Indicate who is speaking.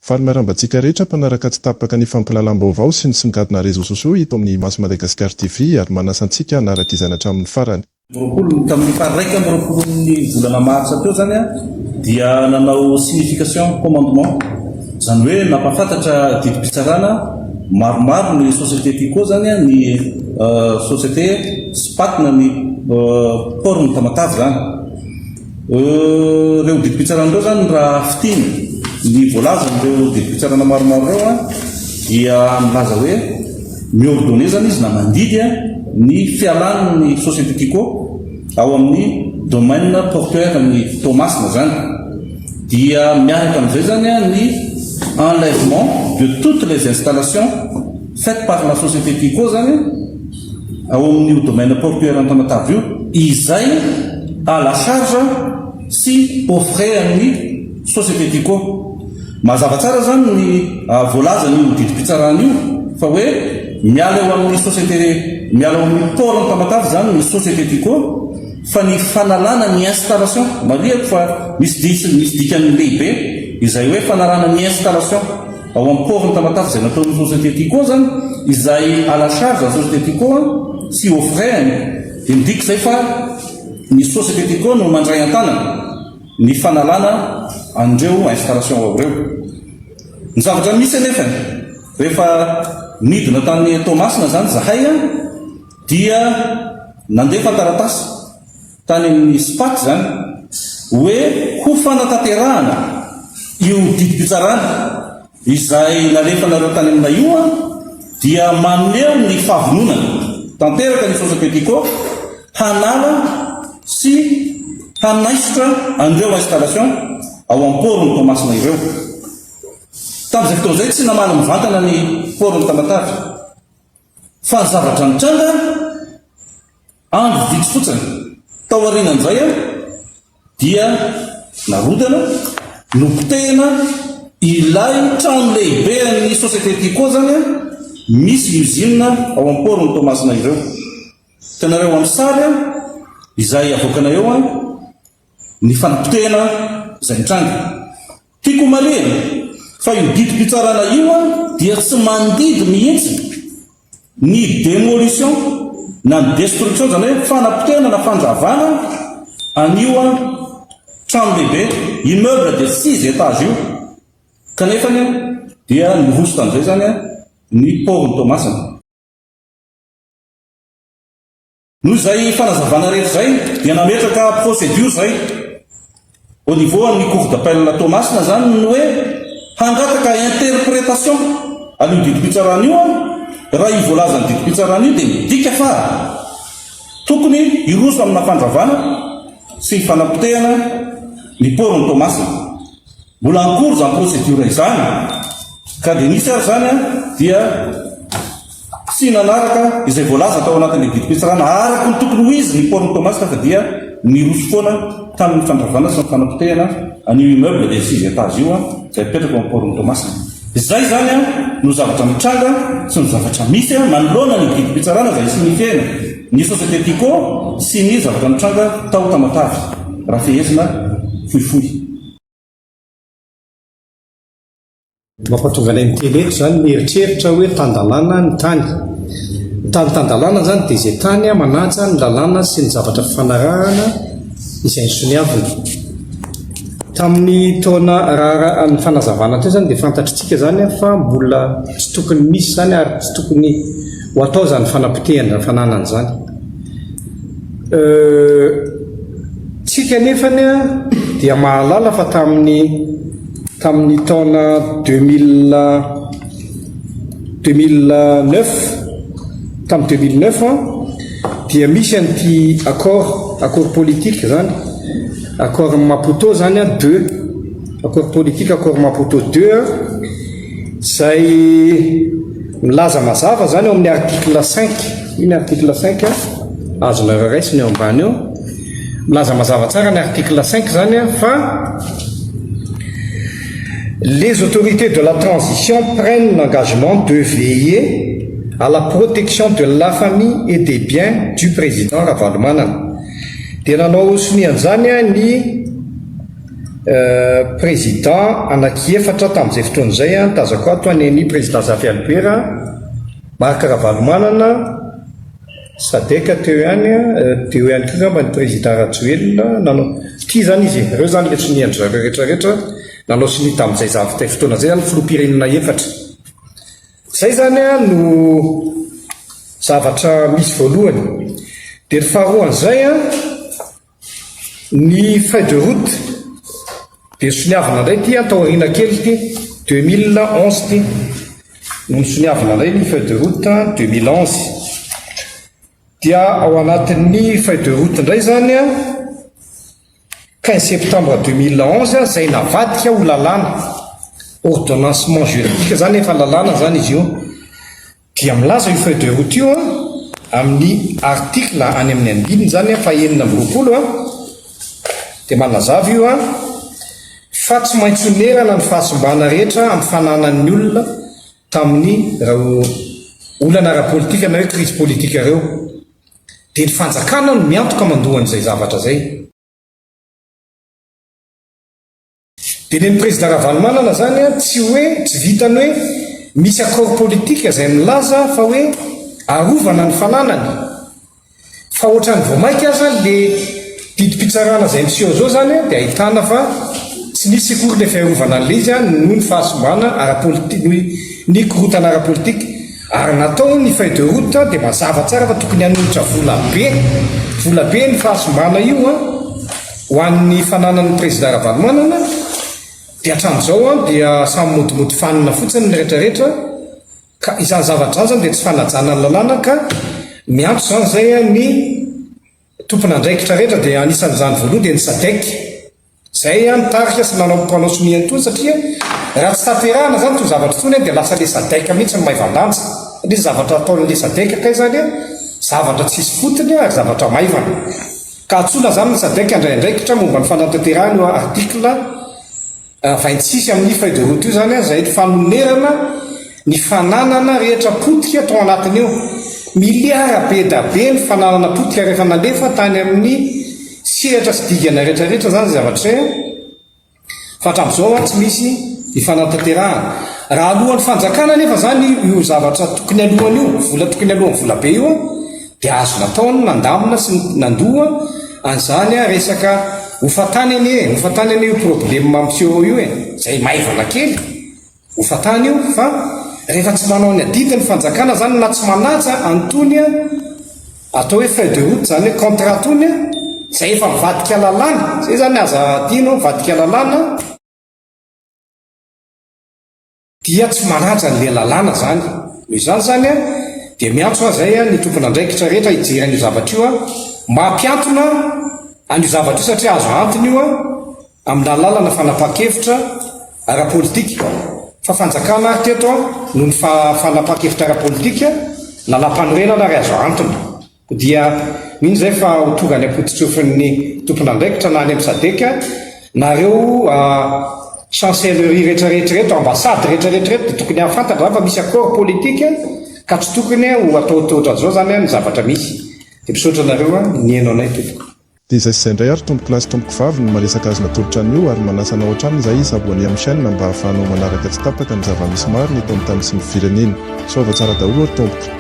Speaker 1: Falimarambantsika rehetra mpanaraka tsy tapaka ny fampilalaam-baovao sy ny songadina réseaux sociaux hito amin'ny Maso Madagasikara TV ary manasa antsika hanaraka izany hatramin'ny farany.
Speaker 2: Tamin'ny faha 1 volana marsa teo zany dia nanao signification commandement, zany hoe nampafantatra didim-pitsarana maromaro ny société Tico zany ny société Spatina ny port ny Tamatavy zany. Reo didim-pitsarana reo zany raha fitiny ny voalaza reo didim-pitsarana maromaro reo dia milaza hoe miordonné zany izy na mandidy ny fialan'ny société Tico ao amin'ny domaine portuaire ny Tomasina zany, dia miaraka amin'izay zany ny enlèvement de toutes les installations faites par la société Tico zany ao amin'ny domaine portuaire ny Tamatavy io, izay à la charge sy aux frais amin'ny société Tico. Mazava tsara zany ny voalaza ny didim-pitsarana io fa hoe miala eo amin'ny société, miala eo amin'ny port ny Tamatavy zany ny société Tico, fa ny fanalana ny installation mariako fa misy dikany lehibe izay hoe fanalana ny installation ao amin'ny port ny Tamatavy izay nataon'ny société Tico zany, izay à la charge la société Tico sy aux frais. Dia midika izay fa ny société Tico no mandray an-tanana ny fanalana andreo installation ao reo. Ny zavatra misy anefa rehefa midina tany Tomasina zany zahay dia nandefa taratasy tany amin'ny Spaty zany hoe ho fanatanterahana io didim-pitsarana izay nalefanareo tany amina io dia maneo ny fahavononana tanteraka ny société Tico hanala sy hanaisotra andreo installation ao amin'ny port ny Tomasina ireo. Tamin'izay fotoana izay tsy namana mivantana ny port ny Tamatavy fa ny zavatra nitranga andro vitsy fotsiny tao aorianan'izay dia narodana nopotehina ilay trano lehibe ny société Tico zany misy usine ao amin'ny port ny Tomasina ireo. Hitanareo amin'ny sary izay avoakana eo ny fanapotehina izay nitranga. Tiako marena fa io didim-pitsarana io dia tsy mandidy mihitsy ny démolition na ny destruction, zany hoe fanapotehina na fanjavana anio trano lehibe immeuble de 6 étages io, kanefa dia niroso tamin'izay zany ny port ny Tomasina. Noho izay fanazavana rehetra zay dia nametraka procédure zay au niveau ny cour d'appel la Tomasina zany ny hoe hangataka interprétation an'io didim-pitsarana io raha ivolaza ny didim-pitsarana io dia midika fa tokony iroso amina fanjavana sy fanapotehana ny port ny Tomasina. Mbola en-cours zany procédure izany ka dia nisy ary zany dia sy nanaraka izay voalaza tao anatin'ny didim-pitsarana araka ny tokony ho izy ny port ny Tomasina fa dia niroso foana tamin'ny fanjavana sy ny fanapotehana an'io immeuble de 6 étages io izay mipetraka amin'ny port ny Tomasina. Izay zany no zavatra mitranga sy ny zavatra misy manoloana ny didim-pitsarana izay signifiena ny société Tico sy ny zavatra mitranga tao Tamatavy raha fehezina fohifohy.
Speaker 3: Mampatonga anay miteleto zany mieritreritra hoe tandalana ny tany. Tandalana zany dia izay tany manaja ny lalàna sy ny zavatra fifanarahana izay nisoniavina. Tamin'ny taona rara ny fanazavana teo zany dia fantatritsika zany fa mbola tsy tokony misy zany ary tsy tokony ho atao zany fanapotehana ny fananana zany. Tsika nefany dia mahalala fa tamin'ny taona 2009 dia misy an'ity accord politique zany, accord Maputo zany 2, accord politique accord Maputo 2 izay milaza mazava zany eo amin'ny article 5. Iny article 5 azonareo raisiny eo ambany eo, milaza mazava tsara ny article 5 zany fa les autorités de la transition prennent l'engagement de veiller à la protection de la famille et des biens du président Ravalomanana. Dia nanao sonian'izany ny président anakiefatra tamin'izay fotoan'izay a tazako ato aneny président Zafialipera Marc Ravalomanana Sadeka teo ihany koa ngamba ny président Rajoelina nanao tia zany izy ireo zany le tsy niendry zareo rehetrarehetra nanao siny tamin'izay zavatra fotoana zay zany filoham-pirenena efatra zay zany a no zavatra misy voalohany dia ny faharoan'izay a ny feuille de route dia soniavana indray ty taoriana kely ty 2011 ty no soniavana indray ny feuille de route 2011 dia ao anatin'ny feuille de route indray zany a 15 septembre 2011 zay navadika ho lalàna ordonnancement juridique zany efa lalàna zany izy io dia milaza io feuille de route io a amin'ny article any amin'ny andininy zany fa 9 a dia manazava io a fa tsy maintsy nerana ny fahasombana rehetra amin'ny fananan'ny olona tamin'ny olana ara-politika na hoe crise politika ireo dia ny fanjakana no miantoka mandohan'izay zavatra zay dia ny président Ravalomanana zany a tsy vitany hoe misy accord politika izay milaza fa hoe arovana ny fananany fa ohatrany voamaika aza le didi-pitsarana izay miseho zao zany dia ahitana fa tsy nisy kory le fiarovana an'le izy a noho ny fahasombana ara-politika ny korotana ara-politika ary natao ny feuille de route dia mazava tsara fa tokony hanolotra volabe ny fahasombana io a ho an'ny fananan'ny président Ravalomanana dia hatramin'izao a dia samy modimody fanina fotsiny ny rehetrarehetra ka izany zavatra zany dia tsy fanajana ny lalàna ka miantso zany zay a ny tompon'andraikitra rehetra dia anisan'izany voaloha dia ny SADC zay a nitarika sy nanao mpanao somiany tony satria raha tsy taterahana zany to zavatra tony dia lasa le SADC mihitsy ny maivandanja le zavatra ataon'le SADC kay zany a zavatra tsisy fotony ary zavatra maivana ka atsona zany ny SADC andraindraikitra momba ny fanatanterahana io article 26 amin'ny feuille de route io zany a zay fanonerana ny fananana rehetra potika tao anatiny io miliara be da be ny fananana potika rehefa nalefa tany amin'ny sehatra sy digana rehetrarehetra zany zavatra zay fa hatramin'izao a tsy misy ny fanatanterahana raha alohan'ny fanjakana nefa zany io zavatra tokony alohany io vola tokony alohan'ny vola be io dia azo nataony nandamina sy nandoha an'izany a resaka hofatany anie io problème mampiseho io zay maivana kely hofatany io fa rehefa tsy manao ny adidiny fanjakana zany na tsy manaja antony a atao hoe feuille de route zany hoe contrat tony a zay efa mivadika lalàna zay zany aza tiano mivadika lalàna dia tsy manaja n'le lalàna zany noho izany zany a dia miantso a zay a ny tompon'andraikitra rehetra hijeran'io zavatra io a mampiantona an'io zavatra io satria azo antony io a amin'ny alalana fanapa-kevitra ara-politika fa fanjakana ary teto a noho ny fanapa-kevitra ara-politika lala-panorenana ary azo antony dia mino zay fa ho tonga ny ampotitsofin'ny tompon'andraikitra na any amin'ny SADC nareo chancellerie rehetrarehetrarehetra ambassady rehetrarehetrarehetra dia tokony hafantatra zany fa misy accord politika ka tsy tokony ho ataototra zao zany ny zavatra misy dia misaotra nareo ny hainao anay tompoko
Speaker 1: dia izay sy izay indray ary tompoko lasy tompoko vavy no maresaka azy natolotra an'io ary manasana ohatrany izay izy aboany amin'ny chaîne mba hahafahanao manaraka tsy tapaka ny zava-misy maro ny eto amin'ny tany sy ny firenena soava tsara daholo ary tompoko